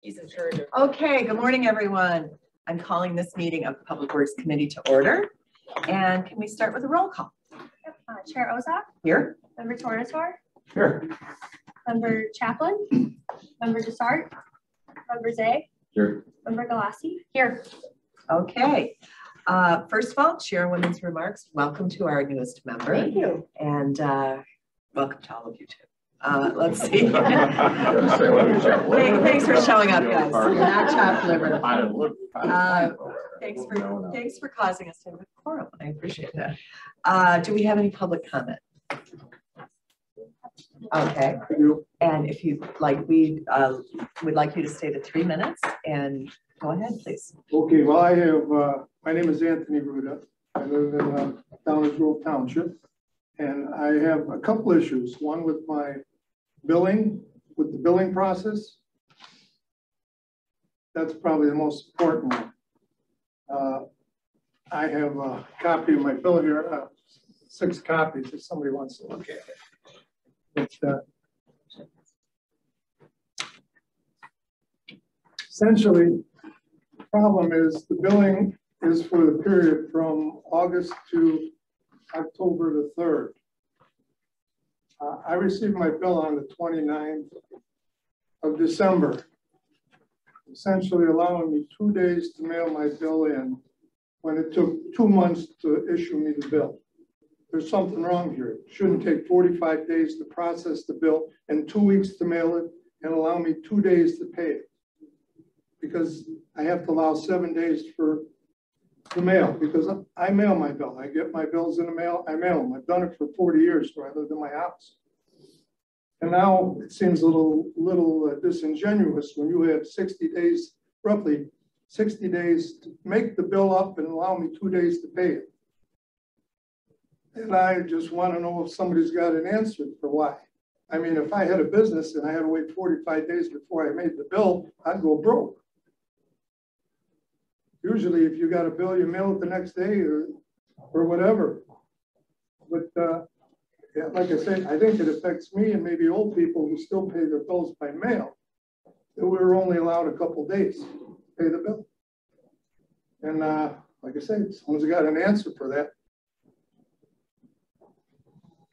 He's in charge of. Okay, good morning, everyone. I'm calling this meeting of the Public Works Committee to order. And can we start with a roll call? Yep. Chair Ozak. Here. Member Tornator. Here. Member Chaplin. Member Desart. Member Zay. Here. Member Galassi. Here. Okay. First of all, Chairwoman's remarks. Welcome to our newest member. Thank you. And welcome to all of you too. Let's see. Thanks for showing up, guys. Not chopped liver. Thanks for causing us to have a quorum. I appreciate that. Do we have any public comment? Okay. And if you like, we would like you to stay to 3 minutes and go ahead, please. Okay. Well, I have. My name is Anthony Ruda. I live in Downers Grove Township, and I have a couple issues. One with my billing, with the billing process. That's probably the most important one. I have a copy of my bill here, 6 copies if somebody wants to look at it. Essentially, the problem is the billing is for the period from August to October the 3rd. I received my bill on the 29th of December, essentially allowing me 2 days to mail my bill in when it took 2 months to issue me the bill. There's something wrong here. It shouldn't take 45 days to process the bill and 2 weeks to mail it and allow me 2 days to pay it. Because I have to allow 7 days for the mail, because I mail my bill. I get my bills in the mail, I mail them. I've done it for 40 years where I lived in my house. And now it seems a little disingenuous when you have 60 days, roughly 60 days to make the bill up and allow me 2 days to pay it. And I just want to know if somebody's got an answer for why. I mean, if I had a business and I had to wait 45 days before I made the bill, I'd go broke. Usually, if you got a bill, you mail it the next day or whatever. But yeah, like I said, I think it affects me and maybe old people who still pay their bills by mail. That we were only allowed a couple days to pay the bill. And like I said, someone's got an answer for that.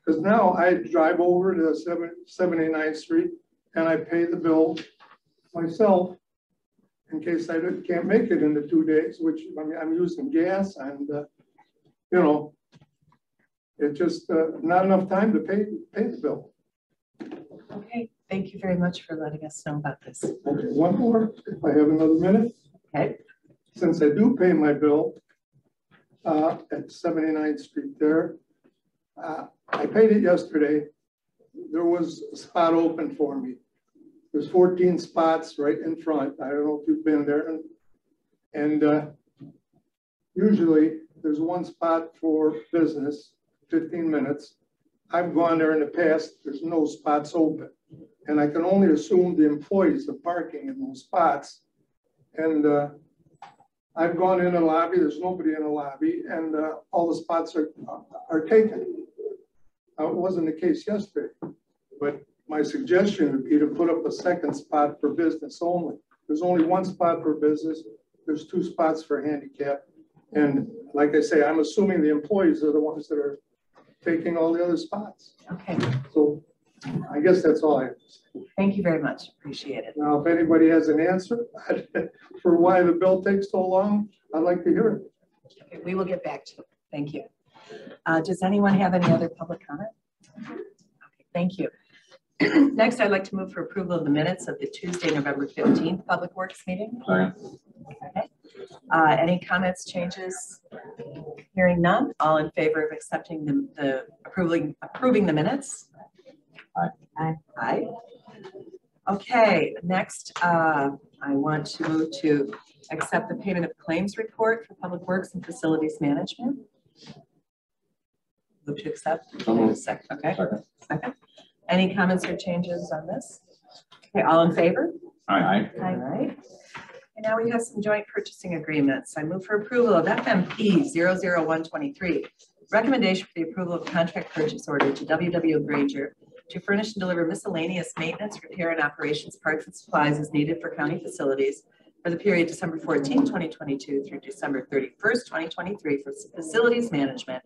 Because now I drive over to 79th Street and I pay the bill myself in case I can't make it in the 2 days, which I mean, I'm using gas and, you know, it's just not enough time to pay the bill. Okay, thank you very much for letting us know about this. Okay, one more, if I have another minute. Okay. Since I do pay my bill at 79th Street there, I paid it yesterday. There was a spot open for me. There's 14 spots right in front. I don't know if you've been there. And usually there's one spot for business, 15 minutes. I've gone there in the past, there's no spots open. And I can only assume the employees are parking in those spots. And I've gone in the lobby, there's nobody in the lobby, and all the spots are taken. It wasn't the case yesterday, but my suggestion would be to put up a second spot for business only. There's only one spot for business. There's 2 spots for handicap. And like I say, I'm assuming the employees are the ones that are taking all the other spots. Okay. So I guess that's all I have to say. Thank you very much. Appreciate it. Now, if anybody has an answer for why the bill takes so long, I'd like to hear it. Okay, we will get back to it. Thank you. Does anyone have any other public comment? Okay, thank you. Next, I'd like to move for approval of the minutes of the Tuesday, November 15th Public Works meeting. Sorry. Okay. Any comments, changes? Hearing none. All in favor of accepting approving the minutes? Aye. Aye. Aye. Okay. Next, I want to move to accept the payment of claims report for Public Works and Facilities Management. Move to accept. Second. Okay. Second. Any comments or changes on this? Okay, all in favor? Aye. All right. And now we have some joint purchasing agreements. I move for approval of FMP 00123. Recommendation for the approval of contract purchase order to WW Granger to furnish and deliver miscellaneous maintenance, repair, and operations parts and supplies as needed for county facilities for the period December 14, 2022 through December 31st, 2023 for facilities management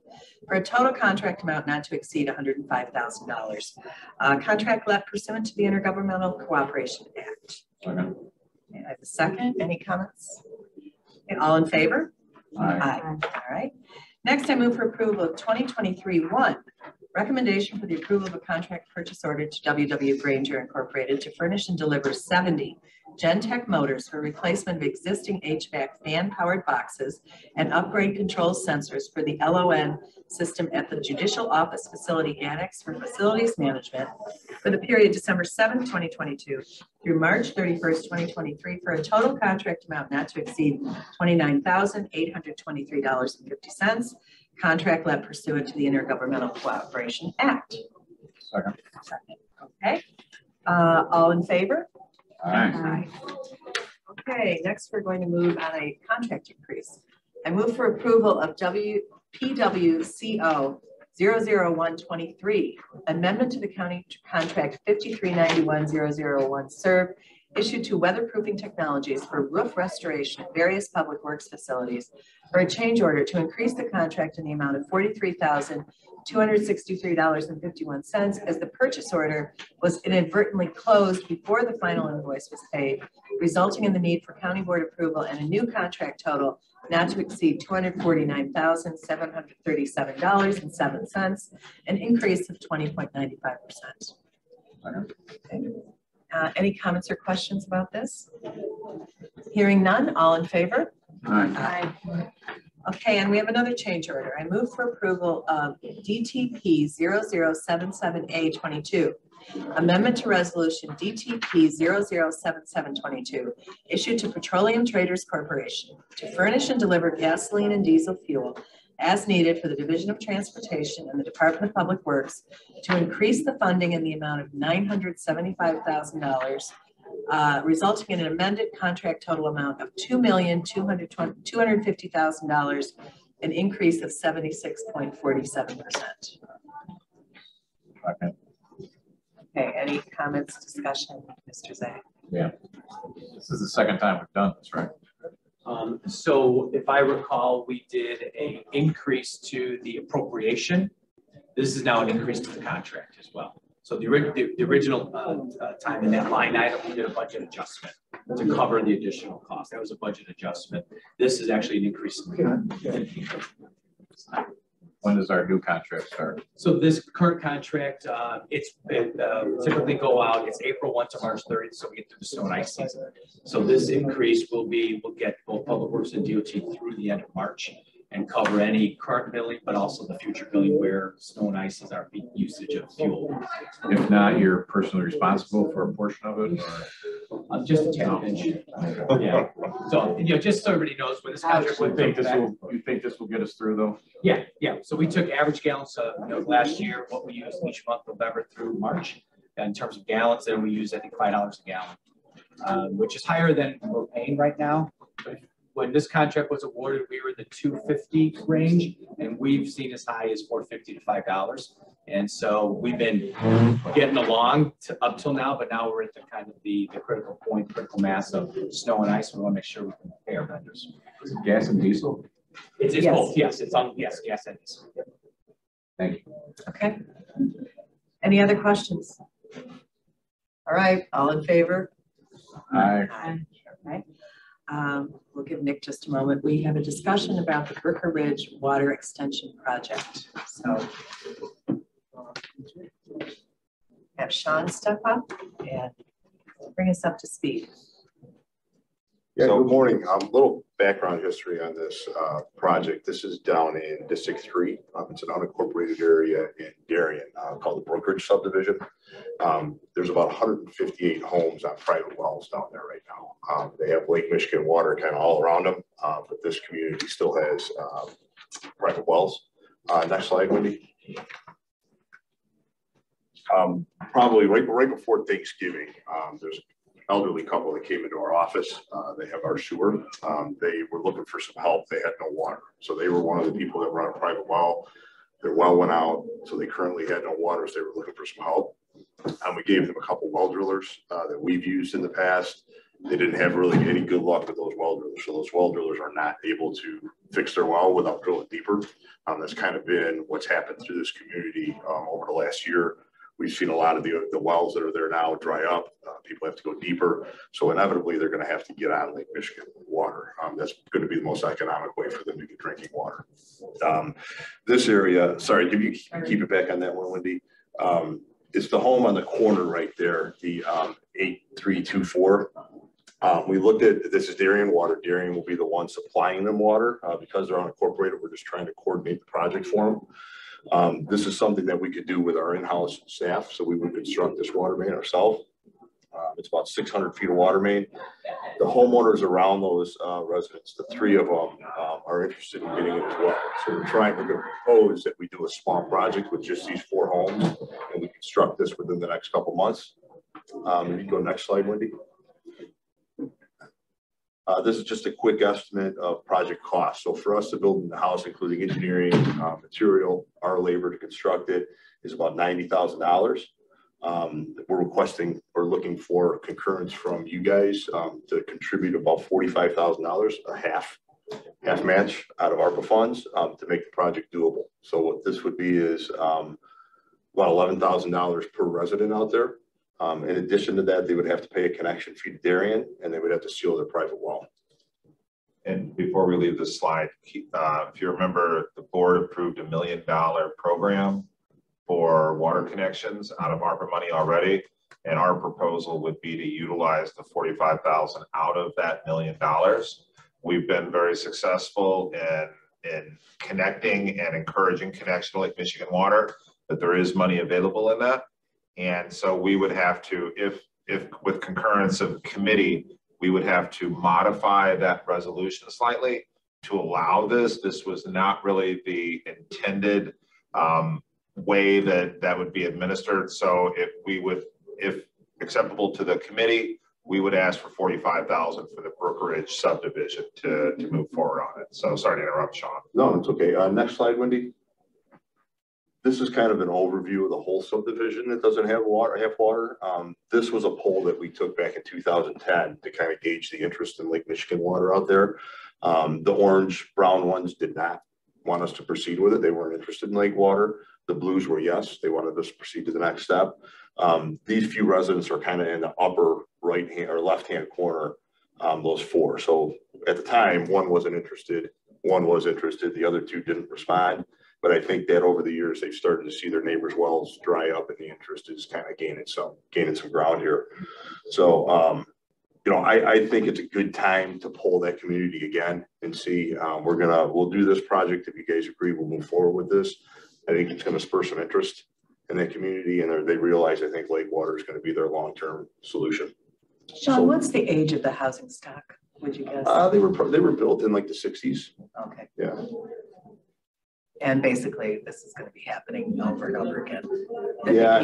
for a total contract amount not to exceed $105,000. Contract let pursuant to the Intergovernmental Cooperation Act. Second. I have a second. Any comments? Okay, all in favor? Aye. All right. Next, I move for approval of 2023-1. Recommendation for the approval of a contract purchase order to WW Granger Incorporated to furnish and deliver 70 Gentech motors for replacement of existing HVAC fan-powered boxes and upgrade control sensors for the LON system at the Judicial Office Facility Annex for Facilities Management for the period December 7, 2022 through March 31st, 2023 for a total contract amount not to exceed $29,823.50. Contract let pursuant to the Intergovernmental Cooperation Act. Second. Okay. All in favor? Aye. Okay, next we're going to move on a contract increase. I move for approval of PWCO 00123, amendment to the county contract 5391001 serve issued to Weatherproofing Technologies for roof restoration at various public works facilities for a change order to increase the contract in the amount of $43,263.51 as the purchase order was inadvertently closed before the final invoice was paid, resulting in the need for county board approval and a new contract total not to exceed $249,737.07, an increase of 20.95%. Any comments or questions about this? Hearing none, all in favor? Aye. Okay, and we have another change order. I move for approval of DTP 0077A22, amendment to resolution DTP 007722, issued to Petroleum Traders Corporation to furnish and deliver gasoline and diesel fuel as needed for the Division of Transportation and the Department of Public Works to increase the funding in the amount of $975,000, resulting in an amended contract total amount of $2,250,000, an increase of 76.47%. Okay. Okay, any comments, discussion, Mr. Zay? Yeah. This is the second time we've done this, right? So if I recall, we did an increase to the appropriation. This is now an increase to the contract as well. So the original time in that line item, we did a budget adjustment to cover the additional cost. That was a budget adjustment. This is actually an increase in the contract. When does our new contract start? So this current contract, typically go out, it's April 1 to March 30th, so we get through the snow and ice season. So this increase we'll get both Public Works and DOT through the end of March and cover any current billing, but also the future billing where snow and ice is our peak usage of fuel. If not, you're personally responsible for a portion of it, or? Just a tad pinch. Yeah. So, just so everybody knows when this contract You think this will get us through though? Yeah. So we took average gallons last year, what we used each month, November through March. And in terms of gallons, then we use, I think, $5 a gallon, which is higher than we're paying right now. But when this contract was awarded, we were in the $2.50 range, and we've seen as high as $4.50 to $5. And so we've been getting along up till now, but now we're at the kind of the critical point, critical mass of snow and ice. We want to make sure we can pay our vendors. Is it gas and diesel? It's Yes. both. Yes, it's on. Yes, gas and diesel. Yep. Thank you. Okay. Any other questions? All right, all in favor? Aye. Okay. We'll give Nick just a moment. We have a discussion about the Brooker Ridge Water Extension Project. So have Sean step up and bring us up to speed. Yeah, good morning. A little background history on this project. This is down in District 3. It's an unincorporated area in Darien called the Brookridge subdivision. There's about 158 homes on private wells down there right now. They have Lake Michigan water kind of all around them, but this community still has private wells. Next slide, Wendy. Probably right before Thanksgiving, there's an elderly couple that came into our office. They have our sewer. They were looking for some help. They had no water. So they were one of the people that run a private well. Their well went out, so they currently had no water, so they were looking for some help. We gave them a couple well drillers that we've used in the past. They didn't have really any good luck with those well drillers. So those well drillers are not able to fix their well without drilling deeper. That's kind of been what's happened through this community over the last year. We've seen a lot of the wells that are there now dry up. People have to go deeper. So inevitably, they're going to have to get on Lake Michigan water. That's going to be the most economic way for them to get drinking water. This area, sorry, can you keep it back on that one, Wendy? It's the home on the corner right there, the 8324. We looked at, this is Darien Water. Darien will be the one supplying them water. Because they're unincorporated, we're just trying to coordinate the project for them. This is something that we could do with our in-house staff. So we would construct this water main ourselves. It's about 600 feet of water main. The homeowners around those residents, the three of them are interested in getting it as well. So we're going to propose that we do a small project with just these 4 homes, and we construct this within the next couple months. If you go next slide, Wendy. This is just a quick estimate of project costs. So for us to build the house, including engineering, material, our labor to construct it is about $90,000. We're requesting or looking for concurrence from you guys to contribute about $45,000, a half match out of ARPA funds to make the project doable. So what this would be is about $11,000 per resident out there. In addition to that, they would have to pay a connection fee to Darien, and they would have to seal their private well. And before we leave this slide, if you remember, the board approved $1 million program for water connections out of ARPA money already. And our proposal would be to utilize the $45,000 out of that $1 million. We've been very successful in connecting and encouraging connection to Lake Michigan water, but there is money available in that. And so we would have to, if with concurrence of committee, we would have to modify that resolution slightly to allow this. This was not really the intended way that would be administered. So if acceptable to the committee, we would ask for $45,000 for the Brookridge subdivision to move forward on it. So sorry to interrupt, Sean. No, it's okay. Next slide, Wendy. This is kind of an overview of the whole subdivision that doesn't have water. This was a poll that we took back in 2010 to kind of gauge the interest in Lake Michigan water out there. The orange brown ones did not want us to proceed with it. They weren't interested in lake water. The blues were yes. They wanted us to proceed to the next step. These few residents are kind of in the upper right hand or left hand corner, those 4. So at the time, one wasn't interested, one was interested, the other 2 didn't respond. But I think that over the years, they've started to see their neighbors' wells dry up and the interest is kind of gaining some ground here. So, I think it's a good time to poll that community again and see, we'll do this project. If you guys agree, we'll move forward with this. I think it's going to spur some interest in that community, and they realize, I think, lake water is going to be their long-term solution. Sean, what's the age of the housing stock, would you guess? They were built in like the 60s. Okay. Yeah. And basically, this is going to be happening over and over again. Yeah,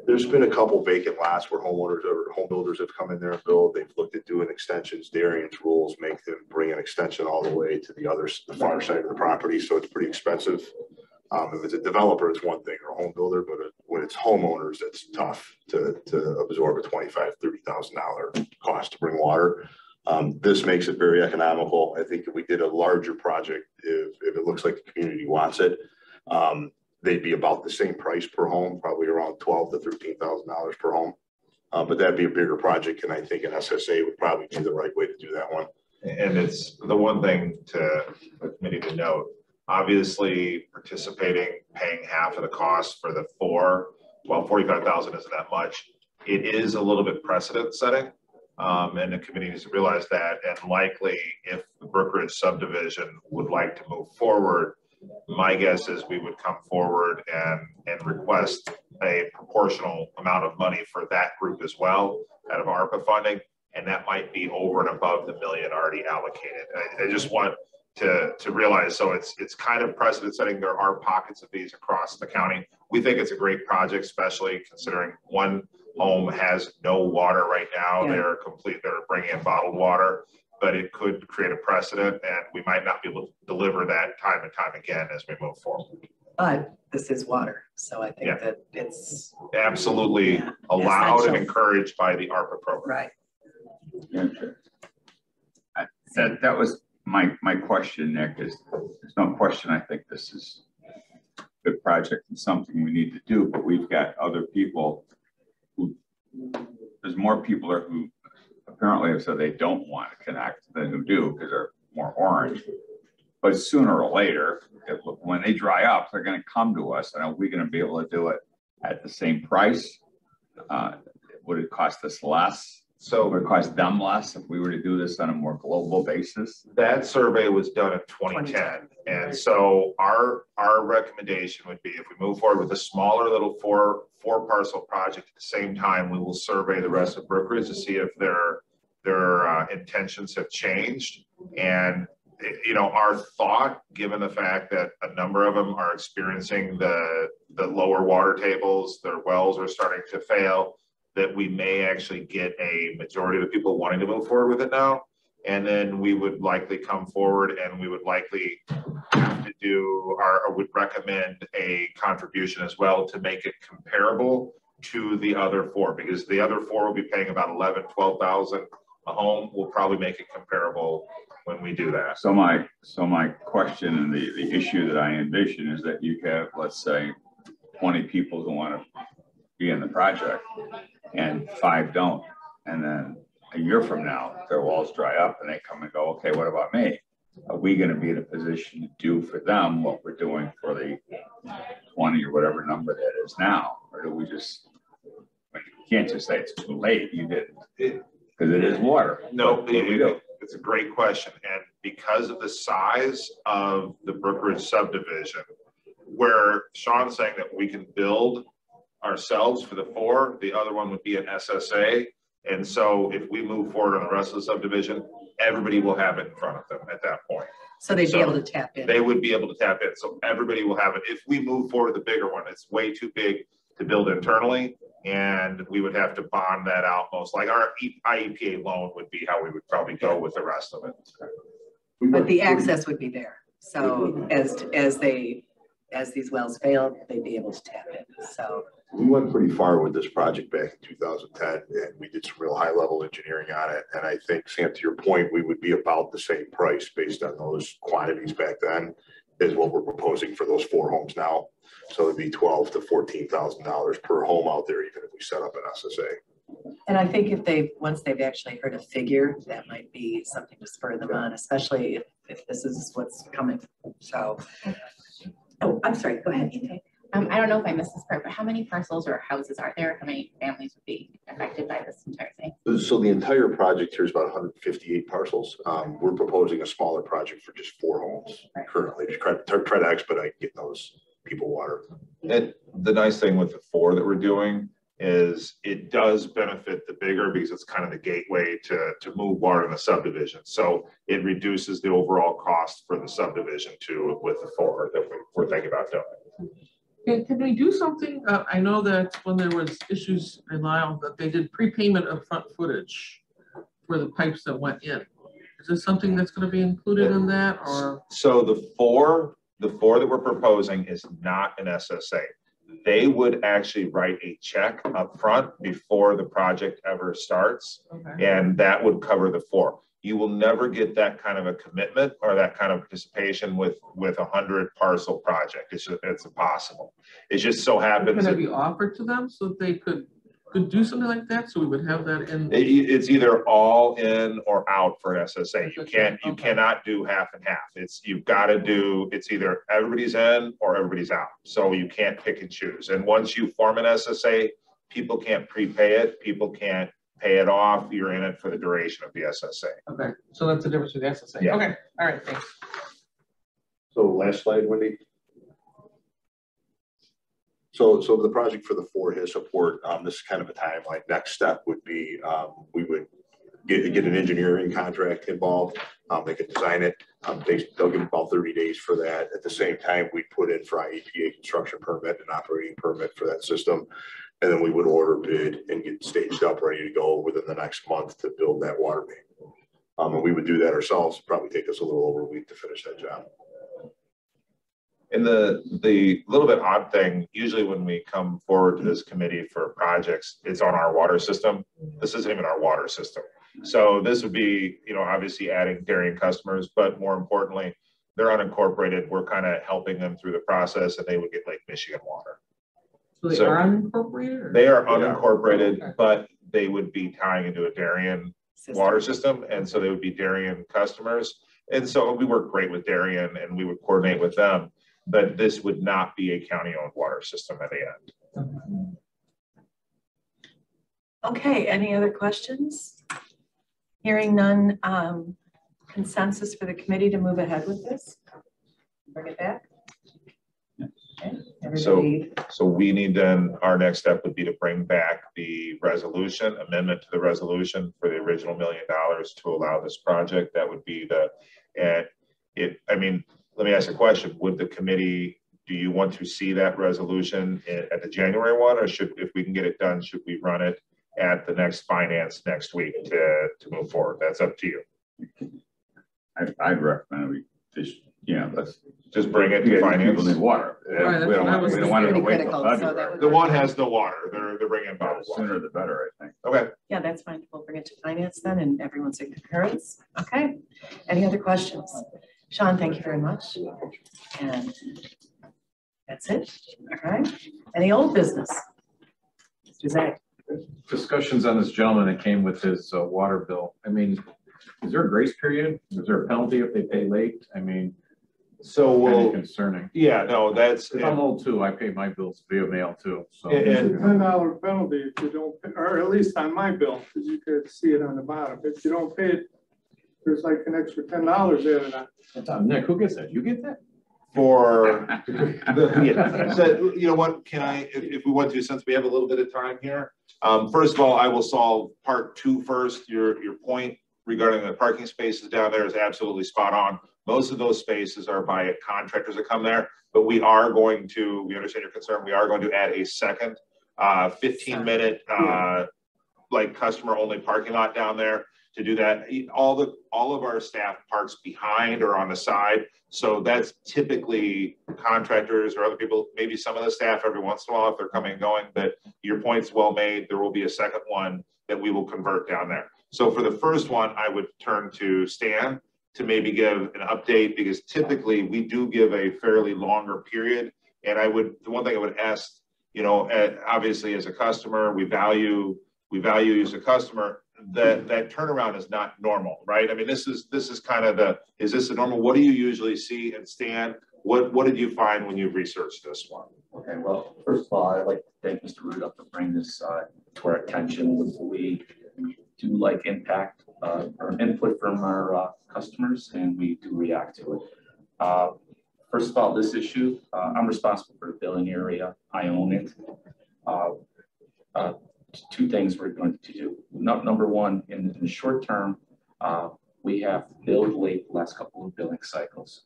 there's been a couple vacant lots where homeowners or home builders have come in there and built. They've looked at doing extensions. Darien's rules make them bring an extension all the way to the far side of the property, so it's pretty expensive. If it's a developer, it's one thing, or a home builder, but when it's homeowners, it's tough to absorb a $25,000, $30,000 cost to bring water. This makes it very economical. I think if we did a larger project, if it looks like the community wants it, they'd be about the same price per home, probably around $12,000 to $13,000 per home. But that'd be a bigger project, and I think an SSA would probably be the right way to do that one. And it's the one thing to the committee to note. Obviously, participating, paying half of the cost for the 4, well, $45,000 isn't that much. It is a little bit precedent setting. And the committee needs to realize that, and likely if the Brookridge subdivision would like to move forward, my guess is we would come forward and request a proportional amount of money for that group as well out of ARPA funding, and that might be over and above the $1 million already allocated. I just want to realize, so it's kind of precedent setting. There are pockets of these across the county. We think it's a great project, especially considering one home has no water right now. Yeah. They're bringing in bottled water, but it could create a precedent, and we might not be able to deliver that time and time again as we move forward. But this is water. So I think Yeah. that it's Absolutely Yeah. allowed and Essential. encouraged by the ARPA program. right. That was my question, Nick, is there's no question. I think this is a good project and something we need to do, but we've got other people there's more people who apparently have said they don't want to connect than who do because they're more orange. But sooner or later, when they dry up, they're going to come to us. And are we going to be able to do it at the same price? Would it cost us less? So Would it cost them less if we were to do this on a more global basis? that survey was done in 2010. And so our recommendation would be if we move forward with a smaller little four parcel project at the same time, we will survey the rest of Brookridge to see if their intentions have changed. And our thought, given the fact that a number of them are experiencing the lower water tables, their wells are starting to fail, that we may actually get a majority of the people wanting to move forward with it now. And then we would likely come forward and we would likely have to do or would recommend a contribution as well to make it comparable to the other four, because the other four will be paying about 11, 12,000 a home. We'll probably make it comparable when we do that. So my question and the issue that I envision is that you have, let's say, 20 people who want to be in the project and 5 don't. And then a year from now, their walls dry up and they come and go, okay, what about me? Are we going to be in a position to do for them what we're doing for the 20 or whatever number that is now? Or do we just, you can't just say it's too late. You didn't, because it is water. No, What do we do? it's a great question. And because of the size of the Brookridge subdivision, where Sean's saying that we can build ourselves for the 4, the other one would be an SSA. And so if we move forward on the rest of the subdivision, everybody will have it in front of them at that point. So they'd be able to tap in. They would be able to tap in. So everybody will have it. If we move forward the bigger one, it's way too big to build internally. And we would have to bond that out most. Like our IEPA loan would be how we would probably go with the rest of it. But the access would be there. So as these wells fail, they'd be able to tap in. So we went pretty far with this project back in 2010, and we did some real high level engineering on it. And I think, Sam, to your point, we would be about the same price based on those quantities back then as what we're proposing for those 4 homes now. So it'd be $12,000 to $14,000 per home out there, even if we set up an SSA. And I think once they've actually heard a figure, that might be something to spur them on, especially if this is what's coming. So, oh, I'm sorry, go ahead, Ethan. I don't know if I missed this part, but how many parcels or houses are there? How many families would be affected by this entire thing? So the entire project here is about 158 parcels. We're proposing a smaller project for just 4 homes currently to try to expedite getting those people water. And the nice thing with the 4 that we're doing is it does benefit the bigger because it's kind of the gateway to move water in the subdivision. So it reduces the overall cost for the subdivision too with the 4 that we're thinking about doing. Can we do something? I know that when there was issues in Lyle, that they did prepayment of front footage for the pipes that went in. Is this something that's going to be included in that, or? So the 4 that we're proposing is not an SSA. They would actually write a check up front before the project ever starts, Okay. and that would cover the 4. You will never get that kind of a commitment or that kind of participation with 100 parcel project. It's impossible. It just so happens. Can it be offered to them so that they could do something like that? So we would have that in. It's either all in or out for an SSA. You cannot do half and half. You've got to do, it's either everybody's in or everybody's out. So you can't pick and choose. And once you form an SSA, people can't prepay it. People can't pay it off. You're in it for the duration of the SSA. Okay, so that's the difference with the SSA. Yeah. Okay, all right, thanks. So last slide, Wendy. So the project for the 4 HIS support, this is kind of a timeline. Next step would be we would get an engineering contract involved. They could design it. They'll give about 30 days for that. At the same time, we put in for IEPA construction permit and operating permit for that system. And then we would order bid and get staged up, ready to go within the next month to build that water main. And we would do that ourselves. It'd probably take us a little over a week to finish that job. And the little bit odd thing, usually when we come forward to this committee for projects, it's on our water system. This isn't even our water system. So this would be, you know, obviously adding Darien customers, but more importantly, they're unincorporated. We're kind of helping them through the process, and they would get Lake Michigan water. So they are unincorporated? They are unincorporated, okay, but they would be tying into a Darien water system, and so they would be Darien customers. And so we work great with Darien, and we would coordinate with them, but this would not be a county-owned water system at the end. Okay, any other questions? Hearing none, consensus for the committee to move ahead with this? Bring it back? Okay, everybody. So we need then, our next step would be to bring back the resolution, amendment to the resolution for the original $1 million to allow this project. That would be the, I mean, let me ask a question. Would the committee, do you want to see that resolution at the January one, or should, if we can get it done, should we run it at the next finance next week to move forward? That's up to you. I'd recommend we just, let's just bring it to finance. People need water. Right, we don't want to wait till February. The one has no water. They're bringing bottled water. Sooner the better, I think. Okay. Yeah, that's fine. We'll bring it to finance then, and everyone's in concurrence. Okay. Any other questions? Sean, thank you very much. And that's it. All right. Any old business? Mr. Zach. Discussions on this gentleman that came with his water bill. I mean, is there a grace period? Is there a penalty if they pay late? I mean, so concerning. Yeah, no, that's. I'm old too. I pay my bills via mail too. So it's a $10 penalty if you don't pay, or at least on my bill, because you could see it on the bottom. If you don't pay it, there's like an extra $10 added on. Nick, who gets that? You get that? For so, you know what, can I, if we want to, since we have a little bit of time here, first of all, I will solve part 2 first. Your point regarding the parking spaces down there is absolutely spot on. Most of those spaces are by contractors that come there, but we are going to, we understand your concern, we are going to add a second 15-minute like customer only parking lot down there to do that. All of our staff parks behind or on the side. So that's typically contractors or other people, maybe some of the staff every once in a while if they're coming and going, but your point's well made. There will be a second one that we will convert down there. So for the first one, I would turn to Stan to maybe give an update, because typically we do give a fairly longer period. And the one thing I would ask, you know, obviously as a customer, we value you as a customer. That turnaround is not normal, right? I mean, this is kind of is this the normal? What do you usually see? And Stan, what did you find when you researched this one? Okay, well, first of all, I'd like to thank Mr. Ruda for bringing this to our attention. We do like impact or input from our customers, and we do react to it. First of all, this issue, I'm responsible for the billing area. I own it. 2 things we're going to do. Number one, in the short term, we have billed late the last couple of billing cycles.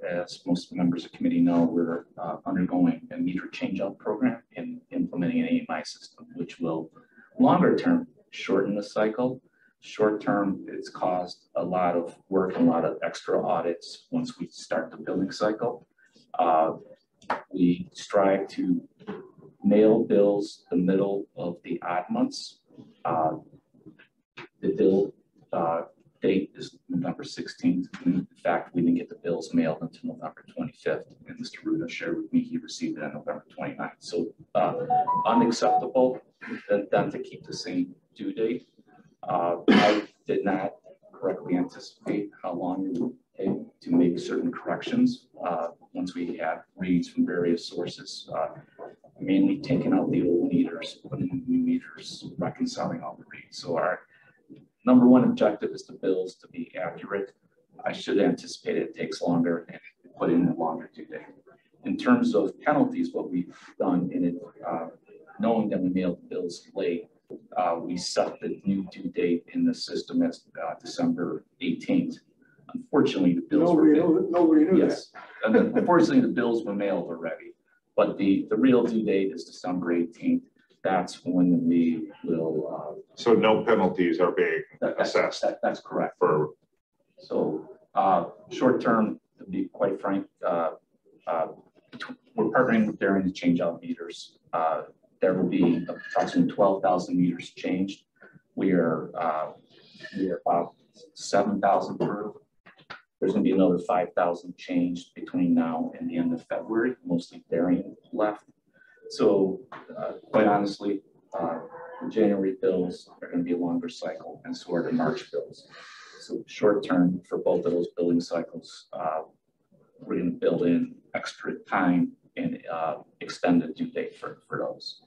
As most members of the committee know, we're undergoing a meter change-out program and implementing an AMI system, which will longer term shorten the cycle. Short term, it's caused a lot of work and a lot of extra audits once we start the billing cycle. We strive to mail bills the middle of the odd months. The bill date is November 16th. In fact, we didn't get the bills mailed until November 25th. And Mr. Ruda shared with me he received it on November 29th. So unacceptable then to keep the same due date. I did not correctly anticipate how long it would take to make certain corrections once we had reads from various sources. Mainly taking out the old meters, putting in new meters, reconciling all the reads. So our number one objective is the bills to be accurate. I should anticipate it takes longer and put in a longer due date. In terms of penalties, what we've done in it, knowing that we mailed the bills late, we set the new due date in the system as December 18th. Unfortunately, the bills nobody knew yes. And unfortunately, the bills were mailed already. But the real due date is December 18th. That's when we will. So no penalties are being assessed. That's correct. So short term, to be quite frank, we're partnering with Darien to change out meters. There will be approximately 12,000 meters changed. We are about 7,000 through. There's going to be another 5,000 changed between now and the end of February, mostly Darien left. So quite honestly, the January bills are going to be a longer cycle, and so are the March bills. So short term for both of those billing cycles, we're going to build in extra time and extended due date for those.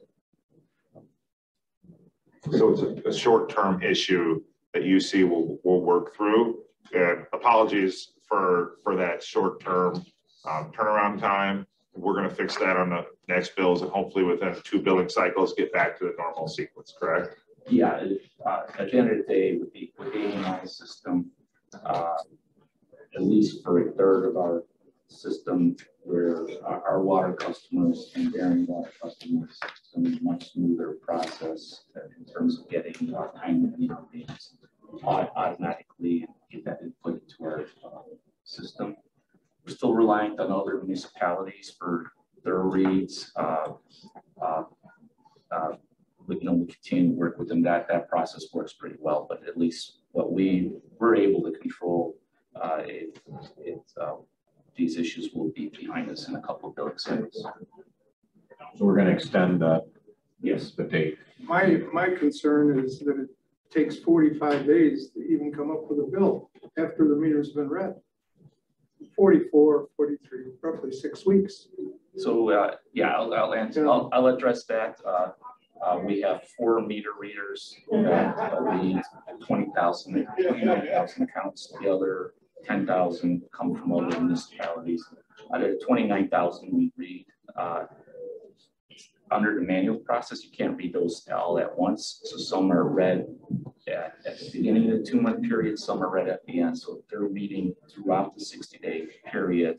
So it's a short-term issue that you see we'll work through. And apologies for that short-term turnaround time. We're going to fix that on the next bills, and hopefully within 2 billing cycles get back to the normal sequence, correct? Yeah, at the end of the day, with the AMI system, at least for a third of our system, where our water customers and Darien water customers, it's going to be a much smoother process in terms of getting timely meter reads automatically and get that input into our system. We're still reliant on other municipalities for their reads. But, we continue to work with them. That process works pretty well, but at least what we're able to control, these issues will be behind us in a couple of billing cycles. So we're going to extend yes, the date. My concern is that it takes 45 days to even come up with a bill after the meter's been read. 44, 43, roughly 6 weeks. So yeah, I'll answer. I'll address that. We have 4 meter readers that read 20,000, 29,000 accounts. The other 10,000 come from other municipalities. Out of the 29,000 we read, under the manual process, you can't read those all at once. So some are read at the beginning of the 2-month period, some are read at the end. So they're reading throughout the 60-day period.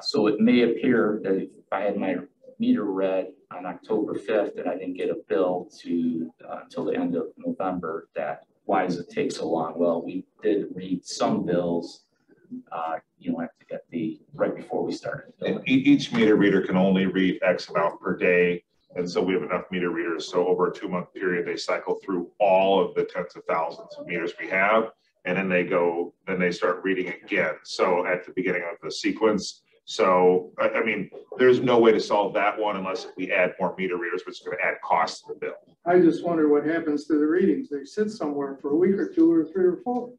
So it may appear that if I had my meter read on October 5th and I didn't get a bill until the end of November, that why does it take so long? Well, we did read some bills, at the right before we started. And each meter reader can only read X amount per day. And so we have enough meter readers. So over a 2-month period, they cycle through all of the tens of thousands of meters we have. And then they start reading again. So at the beginning of the sequence. So, I mean, there's no way to solve that one unless we add more meter readers, which is going to add cost to the bill. I just wonder what happens to the readings. They sit somewhere for a week or 2 or 3 or 4.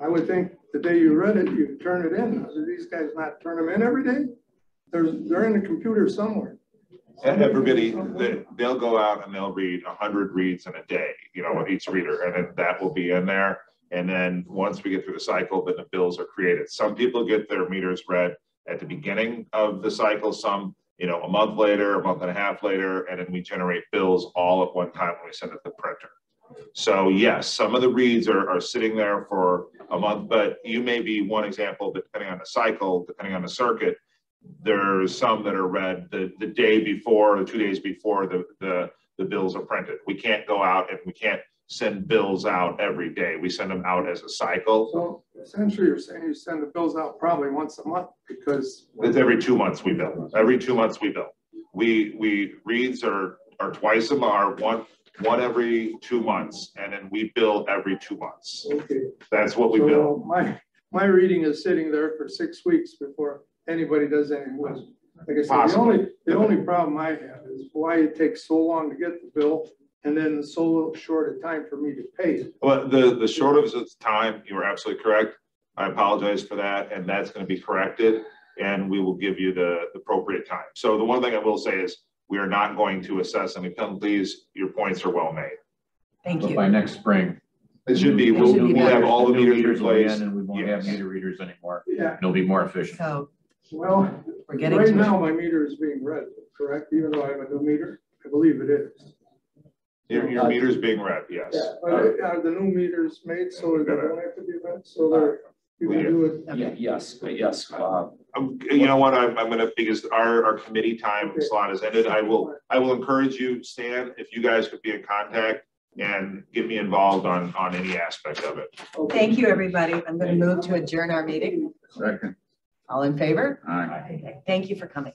I would think the day you read it, you turn it in. Do these guys not turn them in every day? They're in the computer somewhere. And everybody, they'll go out and they'll read 100 reads in a day, with each reader, and then that will be in there. And then once we get through the cycle, then the bills are created. Some people get their meters read at the beginning of the cycle, some, a month later, a month and a half later, and then we generate bills all at one time when we send it to the printer. So yes, some of the reads are sitting there for a month, but you may be one example, depending on the cycle, depending on the circuit. There's some that are read the day before, or 2 days before the bills are printed. We can't go out and we can't send bills out every day. We send them out as a cycle. So essentially you're saying you send the bills out probably once a month because it's every 2 months we bill. Every 2 months we bill. We reads are twice a month, one every 2 months, and then we bill every 2 months. Okay. That's what we bill. My reading is sitting there for 6 weeks before anybody does anything with it. Like I said, the only problem I have is why it takes so long to get the bill and then so short a time for me to pay it. Well, the short of its time, you are absolutely correct. I apologize for that, and that's going to be corrected, and we will give you the appropriate time. So the one thing I will say is we are not going to assess any penalties. Your points are well made. Thank you. By next spring, it should be. We'll have all the meters replaced, and we won't have meter readers anymore. Yeah, it'll be more efficient. So, well, we're getting right now my meter is being read, correct? Even though I have a new meter, I believe it is. Your meter's being read, yes. Yeah, but are the new meters made so that they don't have to be read? So you can do it. Yeah, yes. You know what? I'm going to, because our committee time slot has ended. I will encourage you, Stan, if you guys could be in contact and get me involved on any aspect of it. Thank you, everybody. I'm going to move to adjourn our meeting. Second. All in favor? Aye. Okay, thank you for coming.